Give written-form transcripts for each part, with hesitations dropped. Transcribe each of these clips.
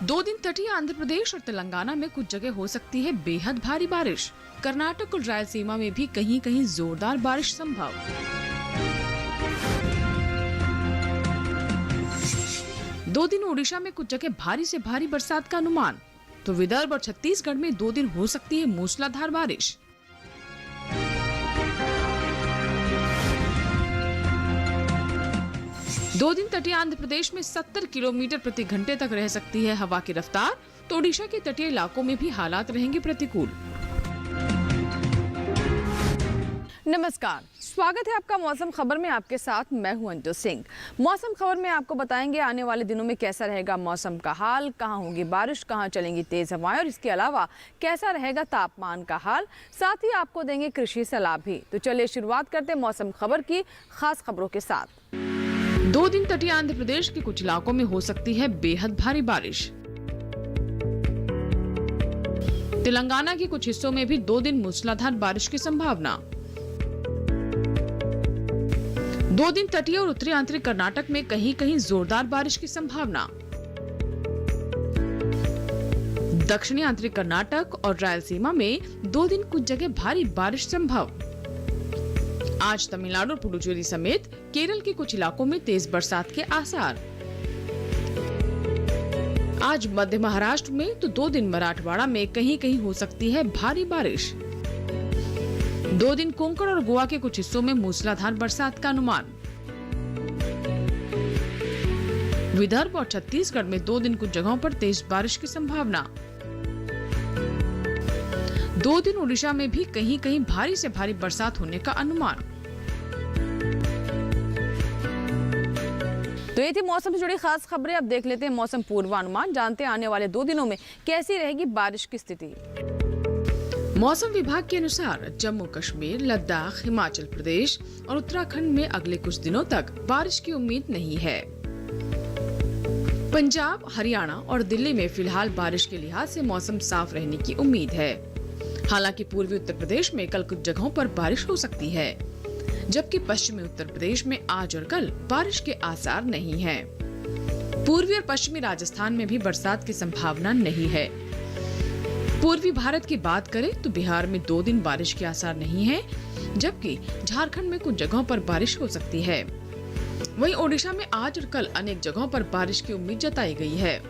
2 दिन तटीय आंध्र प्रदेश और तेलंगाना में कुछ जगह हो सकती है बेहद भारी बारिश। कर्नाटक और रायलसीमा में भी कहीं कहीं जोरदार बारिश संभव। दो दिन ओडिशा में कुछ जगह भारी से भारी बरसात का अनुमान। तो विदर्भ और छत्तीसगढ़ में 2 दिन हो सकती है मूसलाधार बारिश। दो दिन तटीय आंध्र प्रदेश में 70 किलोमीटर प्रति घंटे तक रह सकती है हवा की रफ्तार। तो ओडिशा के तटीय इलाकों में भी हालात रहेंगे प्रतिकूल। नमस्कार, स्वागत है आपका मौसम खबर में। आपके साथ मैं हूं अंजू सिंह। मौसम खबर में आपको बताएंगे आने वाले दिनों में कैसा रहेगा मौसम का हाल, कहां होगी बारिश, कहां चलेंगी तेज हवाएं और इसके अलावा कैसा रहेगा तापमान का हाल। साथ ही आपको देंगे कृषि सलाह भी। तो चलिए शुरुआत करते हैं मौसम खबर की खास खबरों के साथ। 2 दिन तटीय आंध्र प्रदेश के कुछ इलाकों में हो सकती है बेहद भारी बारिश। तेलंगाना के कुछ हिस्सों में भी 2 दिन मूसलाधार बारिश की संभावना। 2 दिन तटीय और उत्तरी आंतरिक कर्नाटक में कहीं कहीं जोरदार बारिश की संभावना। दक्षिणी आंतरिक कर्नाटक और रायलसीमा में 2 दिन कुछ जगह भारी बारिश संभव। आज तमिलनाडु और पुडुचेरी समेत केरल के कुछ इलाकों में तेज बरसात के आसार। आज मध्य महाराष्ट्र में तो 2 दिन मराठवाड़ा में कहीं कहीं हो सकती है भारी बारिश। 2 दिन कोंकण और गोवा के कुछ हिस्सों में मूसलाधार बरसात का अनुमान। विदर्भ और छत्तीसगढ़ में 2 दिन कुछ जगहों पर तेज बारिश की संभावना। 2 दिन ओडिशा में भी कहीं कहीं भारी से भारी बरसात होने का अनुमान। तो ये थी मौसम से जुड़ी खास खबरें। अब देख लेते हैं मौसम पूर्वानुमान, जानते हैं आने वाले 2 दिनों में कैसी रहेगी बारिश की स्थिति। मौसम विभाग के अनुसार जम्मू कश्मीर, लद्दाख, हिमाचल प्रदेश और उत्तराखंड में अगले कुछ दिनों तक बारिश की उम्मीद नहीं है। पंजाब, हरियाणा और दिल्ली में फिलहाल बारिश के लिहाज से मौसम साफ रहने की उम्मीद है। हालांकि पूर्वी उत्तर प्रदेश में कल कुछ जगहों पर बारिश हो सकती है, जबकि पश्चिमी उत्तर प्रदेश में आज और कल बारिश के आसार नहीं हैं। पूर्वी और पश्चिमी राजस्थान में भी बरसात की संभावना नहीं है। पूर्वी भारत की बात करें तो बिहार में 2 दिन बारिश के आसार नहीं है, जबकि झारखंड में कुछ जगहों पर बारिश हो सकती है। वहीं ओडिशा में आज और कल अनेक जगहों पर बारिश की उम्मीद जताई गई है।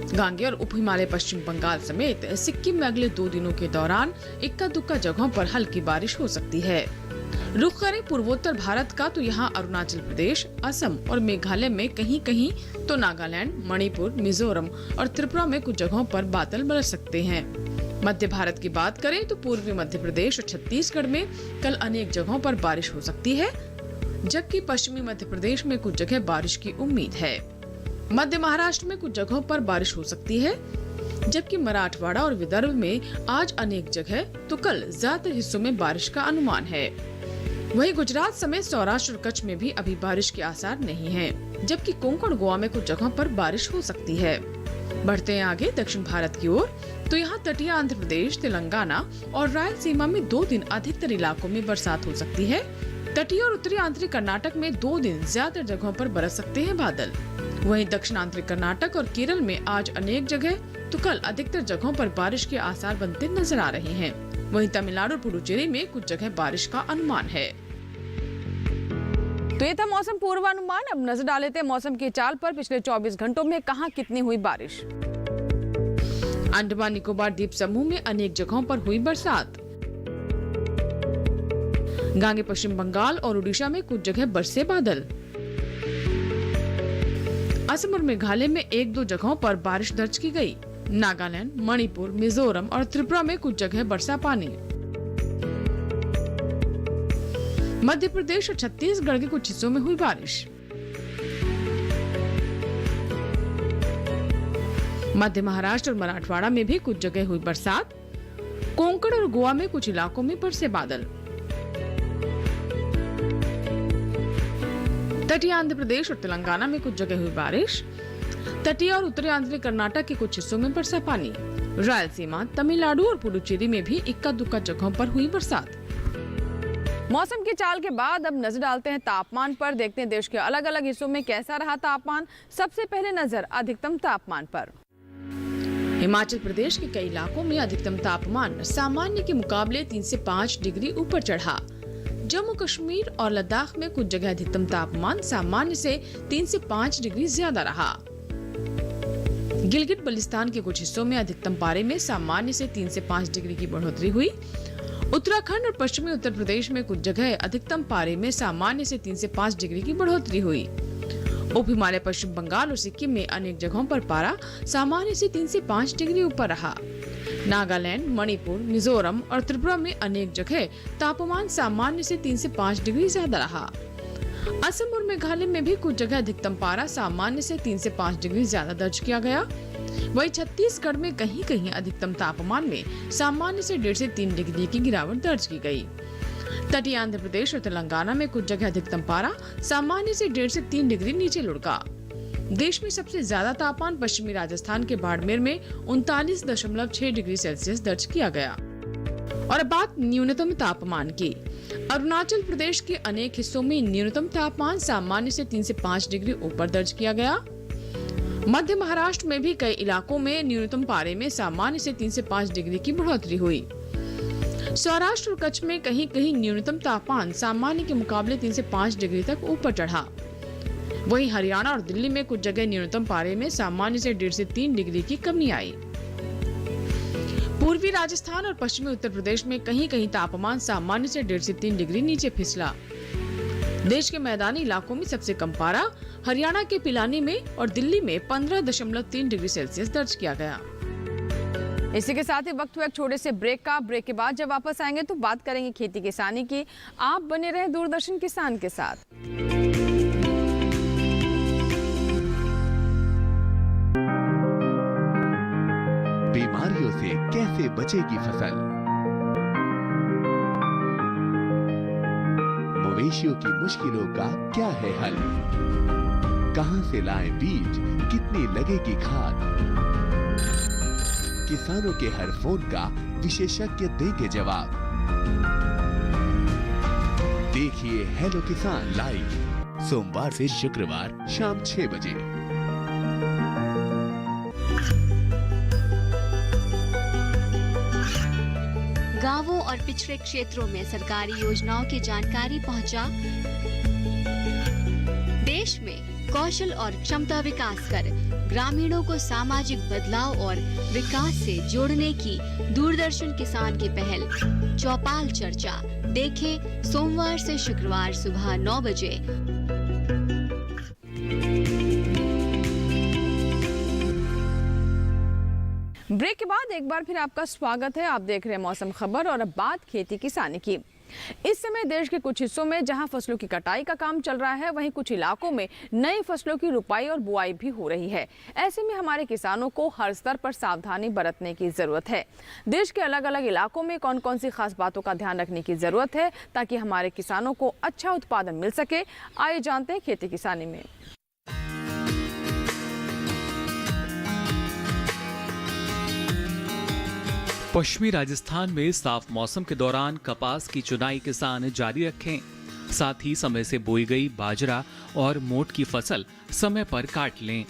गांगे और उप हिमालय पश्चिम बंगाल समेत सिक्किम में अगले 2 दिनों के दौरान इक्का दुक्का जगहों पर हल्की बारिश हो सकती है। रुख करें पूर्वोत्तर भारत का तो यहाँ अरुणाचल प्रदेश, असम और मेघालय में कहीं कहीं तो नागालैंड, मणिपुर, मिजोरम और त्रिपुरा में कुछ जगहों पर बादल बरस सकते हैं। मध्य भारत की बात करें तो पूर्वी मध्य प्रदेश और छत्तीसगढ़ में कल अनेक जगहों पर बारिश हो सकती है, जबकि पश्चिमी मध्य प्रदेश में कुछ जगह बारिश की उम्मीद है। मध्य महाराष्ट्र में कुछ जगहों पर बारिश हो सकती है, जबकि मराठवाड़ा और विदर्भ में आज अनेक जगह तो कल ज्यादातर हिस्सों में बारिश का अनुमान है। वहीं गुजरात समेत सौराष्ट्र और कच्छ में भी अभी बारिश के आसार नहीं हैं, जबकि कोंकण गोवा में कुछ जगहों पर बारिश हो सकती है। बढ़ते हैं आगे दक्षिण भारत की ओर, तो यहाँ तटीय आंध्र प्रदेश, तेलंगाना और रायलसीमा में 2 दिन अधिकतर इलाकों में बरसात हो सकती है। तटीय और उत्तरी आंतरिक कर्नाटक में 2 दिन ज्यादातर जगहों पर बरस सकते हैं बादल। वहीं दक्षिण आंतरिक कर्नाटक और केरल में आज अनेक जगह तो कल अधिकतर जगहों पर बारिश के आसार बनते नजर आ रहे हैं। वहीं तमिलनाडु और पुडुचेरी में कुछ जगह बारिश का अनुमान है। तो ये था मौसम पूर्वानुमान। अब नजर डाल लेते हैं मौसम की चाल पर पिछले 24 घंटों में कहां कितनी हुई बारिश। अंडमान निकोबार द्वीप समूह में अनेक जगहों पर हुई बरसात। गांगे पश्चिम बंगाल और उड़ीसा में कुछ जगह बरसे बादल। असम और मेघालय में 1-2 जगहों पर बारिश दर्ज की गई। नागालैंड, मणिपुर, मिजोरम और त्रिपुरा में कुछ जगह बरसा पानी। मध्य प्रदेश और छत्तीसगढ़ के कुछ हिस्सों में हुई बारिश। मध्य महाराष्ट्र और मराठवाड़ा में भी कुछ जगह हुई बरसात। कोंकण और गोवा में कुछ इलाकों में बरसे बादल। तटीय आंध्र प्रदेश और तेलंगाना में कुछ जगह हुई बारिश। तटीय और उत्तरी आंतरिक कर्नाटक के कुछ हिस्सों में बरसा पानी। रायलसीमा, तमिलनाडु और पुडुचेरी में भी इक्का दुक्का जगहों पर हुई बरसात। मौसम की चाल के बाद अब नजर डालते हैं तापमान पर। देखते हैं देश के अलग अलग हिस्सों में कैसा रहा तापमान। सबसे पहले नजर अधिकतम तापमान पर। हिमाचल प्रदेश के कई इलाकों में अधिकतम तापमान सामान्य के मुकाबले 3 से 5 डिग्री ऊपर चढ़ा। जम्मू कश्मीर और लद्दाख में कुछ जगह अधिकतम तापमान सामान्य से 3 से 5 डिग्री ज्यादा रहा। गिलगित बल्तिस्तान के कुछ हिस्सों में अधिकतम पारे में सामान्य से 3 से 5 डिग्री की बढ़ोतरी हुई। उत्तराखंड और पश्चिमी उत्तर प्रदेश में कुछ जगह अधिकतम पारे में सामान्य से 3 से 5 डिग्री की बढ़ोतरी हुई। उप हिमालय पश्चिम बंगाल और सिक्किम में अनेक जगहों पर पारा सामान्य से 3 से 5 डिग्री ऊपर रहा। नागालैंड, मणिपुर, मिजोरम और त्रिपुरा में अनेक जगह तापमान सामान्य से 3 से 5 डिग्री ज्यादा रहा। असम और मेघालय में भी कुछ जगह अधिकतम पारा सामान्य से 3 से 5 डिग्री ज्यादा दर्ज किया गया। वहीं छत्तीसगढ़ में कहीं कहीं अधिकतम तापमान में सामान्य से 1.5 से 3 डिग्री की गिरावट दर्ज की गई। तटीय आंध्र प्रदेश और तेलंगाना में कुछ जगह अधिकतम पारा सामान्य से 1.5 से 3 डिग्री नीचे लुढ़का। देश में सबसे ज्यादा तापमान पश्चिमी राजस्थान के बाड़मेर में 39.6 डिग्री सेल्सियस दर्ज किया गया। और अब बात न्यूनतम तापमान की। अरुणाचल प्रदेश के अनेक हिस्सों में न्यूनतम तापमान सामान्य से 3 से 5 डिग्री ऊपर दर्ज किया गया। मध्य महाराष्ट्र में भी कई इलाकों में न्यूनतम पारे में सामान्य से 3 से 5 डिग्री की बढ़ोतरी हुई। सौराष्ट्र और कच्छ में कहीं कहीं न्यूनतम तापमान सामान्य के मुकाबले 3 से 5 डिग्री तक ऊपर चढ़ा। वहीं हरियाणा और दिल्ली में कुछ जगह न्यूनतम पारे में सामान्य से 1.5 से 3 डिग्री की कमी आई। पूर्वी राजस्थान और पश्चिमी उत्तर प्रदेश में कहीं कहीं तापमान सामान्य से 1.5 से 3 डिग्री नीचे फिसला। देश के मैदानी इलाकों में सबसे कम पारा हरियाणा के पिलानी में और दिल्ली में 15.3 डिग्री सेल्सियस दर्ज किया गया। इसी के साथ ही वक्त हुआ एक छोटे से ब्रेक का। ब्रेक के बाद जब वापस आएंगे तो बात करेंगे खेती किसानी की। आप बने रहे दूरदर्शन किसान के साथ। बीमारियों से कैसे बचेगी फसल? मवेशियों की मुश्किलों का क्या है हल? कहां से लाएं बीज? कितनी लगेगी खाद? किसानों के हर फोन का विशेषज्ञ देंगे जवाब। देखिए हेलो किसान लाइव सोमवार से शुक्रवार शाम 6 बजे। गांवों और पिछड़े क्षेत्रों में सरकारी योजनाओं की जानकारी पहुंचा। देश में कौशल और क्षमता विकास कर ग्रामीणों को सामाजिक बदलाव और विकास से जोड़ने की दूरदर्शन किसान की पहल चौपाल चर्चा देखें सोमवार से शुक्रवार सुबह 9 बजे। ब्रेक के बाद एक बार फिर आपका स्वागत है। आप देख रहे हैं मौसम खबर और अब बात खेती किसानी की। इस समय देश के कुछ हिस्सों में जहां फसलों की कटाई का काम चल रहा है, वहीं कुछ इलाकों में नई फसलों की रुपाई और बुआई भी हो रही है। ऐसे में हमारे किसानों को हर स्तर पर सावधानी बरतने की जरूरत है। देश के अलग अलग इलाकों में कौन कौन सी खास बातों का ध्यान रखने की जरूरत है ताकि हमारे किसानों को अच्छा उत्पादन मिल सके, आइए जानते हैं खेती किसानी में। पश्चिमी राजस्थान में साफ मौसम के दौरान कपास की चुनाई किसान जारी रखें। साथ ही समय से बोई गई बाजरा और मोट की फसल समय पर काट लें।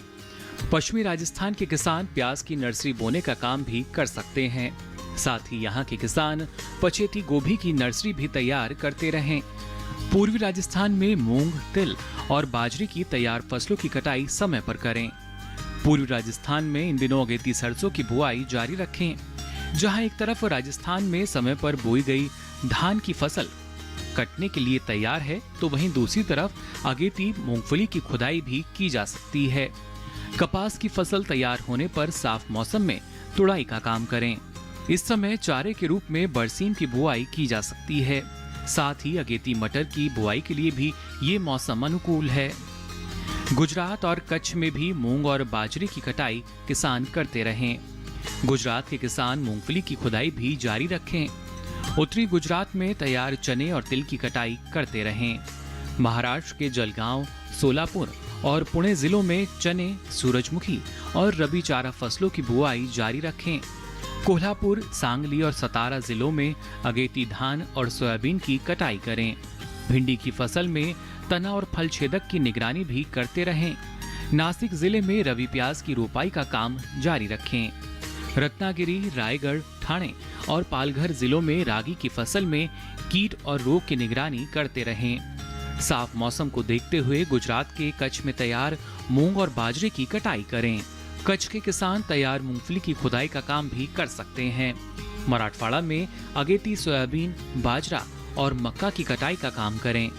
पश्चिमी राजस्थान के किसान प्याज की नर्सरी बोने का काम भी कर सकते हैं। साथ ही यहाँ के किसान पछेती गोभी की नर्सरी भी तैयार करते रहें। पूर्वी राजस्थान में मूंग, तिल और बाजरे की तैयार फसलों की कटाई समय पर करें। पूर्वी राजस्थान में इन दिनों अगेती सरसों की बुआई जारी रखें। जहां एक तरफ राजस्थान में समय पर बोई गई धान की फसल कटने के लिए तैयार है, तो वहीं दूसरी तरफ अगेती मूंगफली की खुदाई भी की जा सकती है। कपास की फसल तैयार होने पर साफ मौसम में तुड़ाई का काम करें। इस समय चारे के रूप में बरसीम की बुआई की जा सकती है। साथ ही अगेती मटर की बुआई के लिए भी ये मौसम अनुकूल है। गुजरात और कच्छ में भी मूंग और बाजरे की कटाई किसान करते रहें। गुजरात के किसान मूंगफली की खुदाई भी जारी रखें। उत्तरी गुजरात में तैयार चने और तिल की कटाई करते रहें। महाराष्ट्र के जलगांव, सोलापुर और पुणे जिलों में चने, सूरजमुखी और रबी चारा फसलों की बुआई जारी रखें। कोल्हापुर, सांगली और सतारा जिलों में अगेती धान और सोयाबीन की कटाई करें। भिंडी की फसल में तना और फल छेदक की निगरानी भी करते रहें। नासिक जिले में रबी प्याज की रोपाई का काम जारी रखें। रत्नागिरी, रायगढ़, ठाणे और पालघर जिलों में रागी की फसल में कीट और रोग की निगरानी करते रहें। साफ मौसम को देखते हुए गुजरात के कच्छ में तैयार मूंग और बाजरे की कटाई करें। कच्छ के किसान तैयार मूंगफली की खुदाई का काम भी कर सकते हैं। मराठवाड़ा में अगेती सोयाबीन, बाजरा और मक्का की कटाई का काम करें।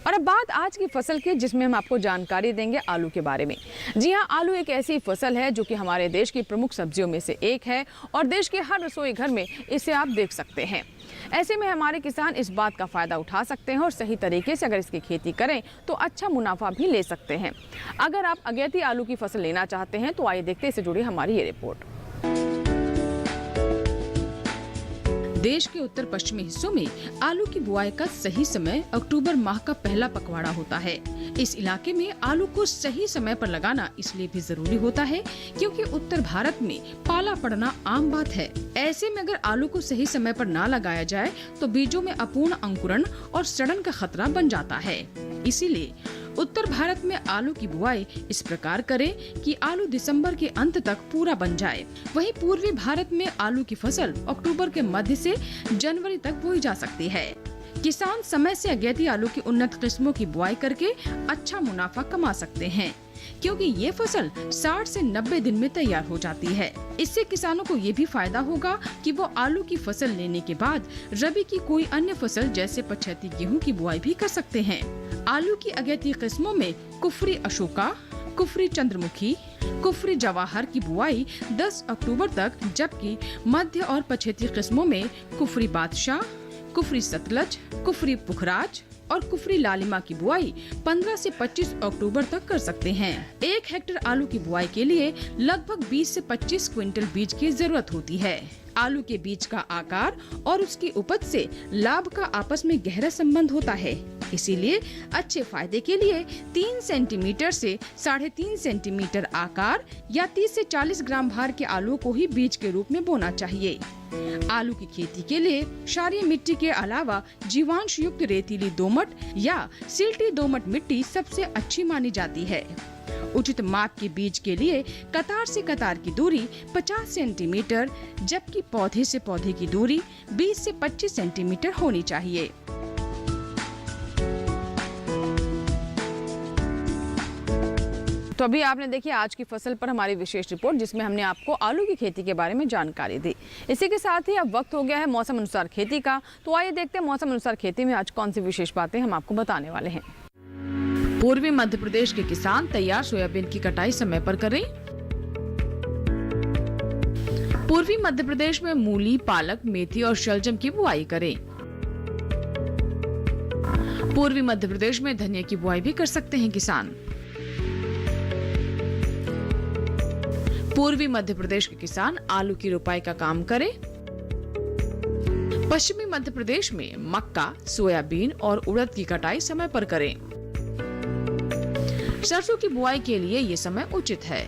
और अब बात आज की फसल की, जिसमें हम आपको जानकारी देंगे आलू के बारे में। जी हां, आलू एक ऐसी फसल है जो कि हमारे देश की प्रमुख सब्जियों में से एक है और देश के हर रसोई घर में इसे आप देख सकते हैं। ऐसे में हमारे किसान इस बात का फायदा उठा सकते हैं और सही तरीके से अगर इसकी खेती करें तो अच्छा मुनाफा भी ले सकते हैं। अगर आप अगेती आलू की फसल लेना चाहते हैं तो आइए देखते हैं इससे जुड़ी हमारी ये रिपोर्ट। देश के उत्तर पश्चिमी हिस्सों में आलू की बुआई का सही समय अक्टूबर माह का पहला पखवाड़ा होता है। इस इलाके में आलू को सही समय पर लगाना इसलिए भी जरूरी होता है क्योंकि उत्तर भारत में पाला पड़ना आम बात है। ऐसे में अगर आलू को सही समय पर ना लगाया जाए तो बीजों में अपूर्ण अंकुरण और सड़न का खतरा बन जाता है। इसीलिए उत्तर भारत में आलू की बुआई इस प्रकार करें कि आलू दिसंबर के अंत तक पूरा बन जाए। वहीं पूर्वी भारत में आलू की फसल अक्टूबर के मध्य से जनवरी तक बोई जा सकती है। किसान समय से अगेती आलू की उन्नत किस्मों की बुआई करके अच्छा मुनाफा कमा सकते हैं क्योंकि ये फसल 60 से 90 दिन में तैयार हो जाती है। इससे किसानों को ये भी फायदा होगा कि वो आलू की फसल लेने के बाद रबी की कोई अन्य फसल जैसे पछेती गेहूं की बुआई भी कर सकते हैं। आलू की अगेती किस्मों में कुफरी अशोका, कुफरी चंद्रमुखी, कुफरी जवाहर की बुआई 10 अक्टूबर तक, जबकि मध्य और पछेती किस्मों में कुफरी बादशाह, कुफरी सतलज, कुफरी पुखराज और कुफरी लालिमा की बुआई 15 से 25 अक्टूबर तक कर सकते हैं। 1 हेक्टेयर आलू की बुआई के लिए लगभग 20 से 25 क्विंटल बीज की जरूरत होती है। आलू के बीज का आकार और उसकी उपज से लाभ का आपस में गहरा संबंध होता है। इसीलिए अच्छे फायदे के लिए 3 सेंटीमीटर से 3.5 सेंटीमीटर आकार या 30 से 40 ग्राम भार के आलू को ही बीज के रूप में बोना चाहिए। आलू की खेती के लिए क्षारीय मिट्टी के अलावा जीवांश युक्त रेतीली दोमट या सिल्टी दोमट मिट्टी सबसे अच्छी मानी जाती है। उचित माप के बीज के लिए कतार से कतार की दूरी 50 सेंटीमीटर, जबकि पौधे से पौधे की दूरी 20 से 25 सेंटीमीटर होनी चाहिए। तो अभी आपने देखी आज की फसल पर हमारी विशेष रिपोर्ट, जिसमें हमने आपको आलू की खेती के बारे में जानकारी दी। इसी के साथ ही अब वक्त हो गया है मौसम अनुसार खेती का। तो आइए देखते हैं मौसम अनुसार खेती में आज कौन सी विशेष बातें हम आपको बताने वाले हैं। पूर्वी मध्य प्रदेश के किसान तैयार सोयाबीन की कटाई समय पर करें। पूर्वी मध्य प्रदेश में मूली, पालक, मेथी और शलजम की बुआई करें। पूर्वी मध्य प्रदेश में धनिया की बुआई भी कर सकते हैं किसान। पूर्वी मध्य प्रदेश के किसान आलू की रोपाई का काम करें। पश्चिमी मध्य प्रदेश में मक्का, सोयाबीन और उड़द की कटाई समय पर करें। सरसों की बुआई के लिए ये समय उचित है।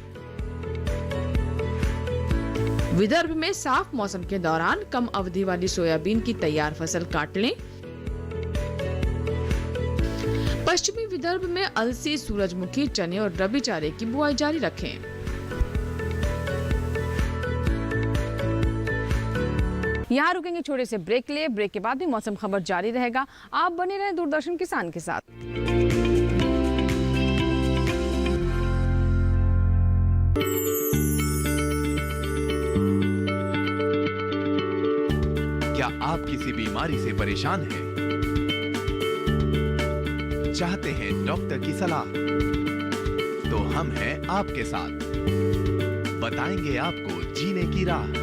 विदर्भ में साफ मौसम के दौरान कम अवधि वाली सोयाबीन की तैयार फसल काट लें। पश्चिमी विदर्भ में अलसी, सूरजमुखी, चने और रबी चारे की बुआई जारी रखें। यहाँ रुकेंगे छोटे से ब्रेक के लिए। ब्रेक के बाद भी मौसम खबर जारी रहेगा। आप बने रहें दूरदर्शन किसान के साथ। क्या आप किसी बीमारी से परेशान हैं? चाहते हैं डॉक्टर की सलाह? तो हम हैं आपके साथ। बताएंगे आपको जीने की राह।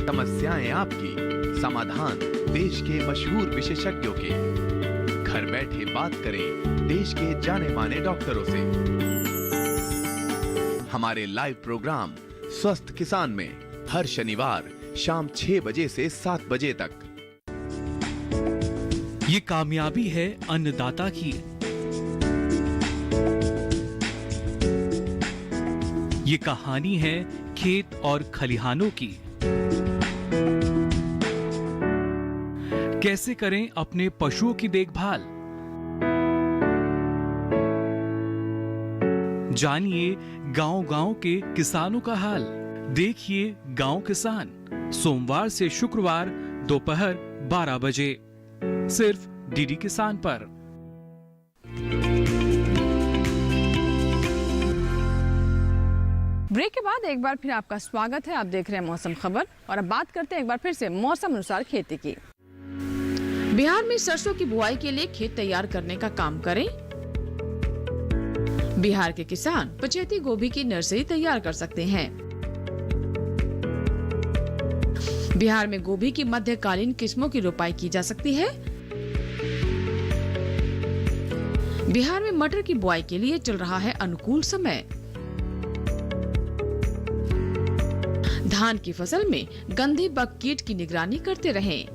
समस्याएं आपकी, समाधान देश के मशहूर विशेषज्ञों के। घर बैठे बात करें देश के जाने माने डॉक्टरों से। हमारे लाइव प्रोग्राम स्वस्थ किसान में हर शनिवार शाम 6 बजे से 7 बजे तक। ये कामयाबी है अन्नदाता की। ये कहानी है खेत और खलिहानों की। कैसे करें अपने पशुओं की देखभाल। जानिए गांव-गांव के किसानों का हाल। देखिए गांव किसान, सोमवार से शुक्रवार दोपहर 12 बजे, सिर्फ डीडी किसान पर। ब्रेक के बाद एक बार फिर आपका स्वागत है। आप देख रहे हैं मौसम खबर और अब बात करते हैं एक बार फिर से मौसम अनुसार खेती की। बिहार में सरसों की बुआई के लिए खेत तैयार करने का काम करें। बिहार के किसान पचेती गोभी की नर्सरी तैयार कर सकते हैं। बिहार में गोभी की मध्यकालीन किस्मों की रोपाई की जा सकती है। बिहार में मटर की बुआई के लिए चल रहा है अनुकूल समय। धान की फसल में गंधे बग कीट की निगरानी करते रहें।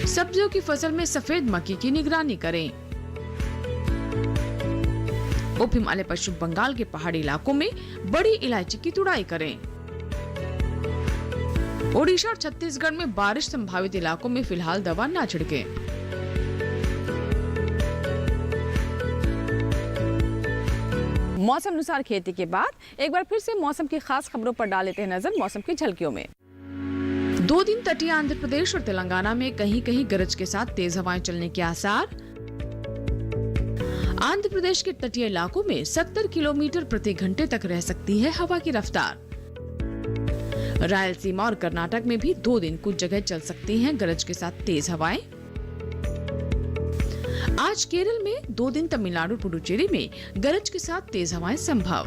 सब्जियों की फसल में सफेद मक्खी की निगरानी करें। उप हिमालय पश्चिम बंगाल के पहाड़ी इलाकों में बड़ी इलायची की तुड़ाई करें। ओडिशा और छत्तीसगढ़ में बारिश संभावित इलाकों में फिलहाल दवा न छिड़कें। मौसम अनुसार खेती के बाद एक बार फिर से मौसम की खास खबरों पर डाल लेते हैं नजर मौसम की झलकियों में। 2 दिन तटीय आंध्र प्रदेश और तेलंगाना में कहीं कहीं गरज के साथ तेज हवाएं चलने के आसार। आंध्र प्रदेश के तटीय इलाकों में 70 किलोमीटर प्रति घंटे तक रह सकती है हवा की रफ्तार। रायलसीमा और कर्नाटक में भी 2 दिन कुछ जगह चल सकती हैं गरज के साथ तेज हवाएं। आज केरल में 2 दिन तमिलनाडु पुडुचेरी में गरज के साथ तेज हवाएं संभव।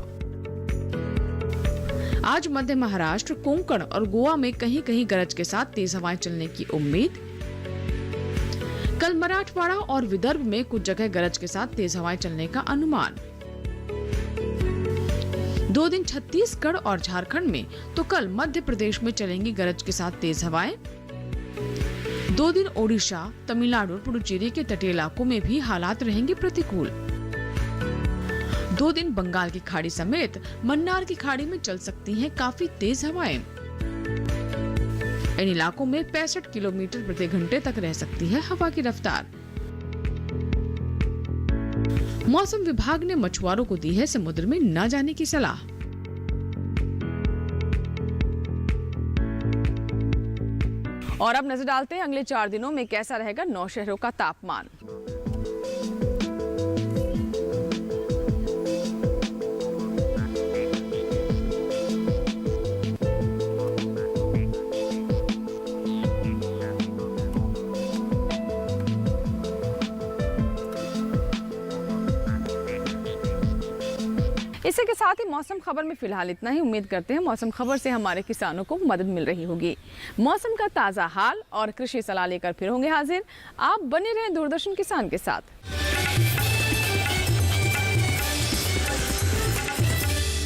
आज मध्य महाराष्ट्र, कोंकण और गोवा में कहीं कहीं गरज के साथ तेज हवाएं चलने की उम्मीद। कल मराठवाड़ा और विदर्भ में कुछ जगह गरज के साथ तेज हवाएं चलने का अनुमान। 2 दिन छत्तीसगढ़ और झारखंड में तो कल मध्य प्रदेश में चलेंगी गरज के साथ तेज हवाएं। 2 दिन ओडिशा, तमिलनाडु और पुडुचेरी के तटीय इलाकों में भी हालात रहेंगे प्रतिकूल। 2 दिन बंगाल की खाड़ी समेत मन्नार की खाड़ी में चल सकती हैं काफी तेज हवाएं। इन इलाकों में 65 किलोमीटर प्रति घंटे तक रह सकती है हवा की रफ्तार। मौसम विभाग ने मछुआरों को दी है समुद्र में न जाने की सलाह। और अब नजर डालते हैं अगले 4 दिनों में कैसा रहेगा 9 शहरों का तापमान। इसी के साथ ही मौसम खबर में फिलहाल इतना ही। उम्मीद करते हैं मौसम खबर से हमारे किसानों को मदद मिल रही होगी। मौसम का ताज़ा हाल और कृषि सलाह लेकर फिर होंगे हाजिर। आप बने रहें दूरदर्शन किसान के साथ।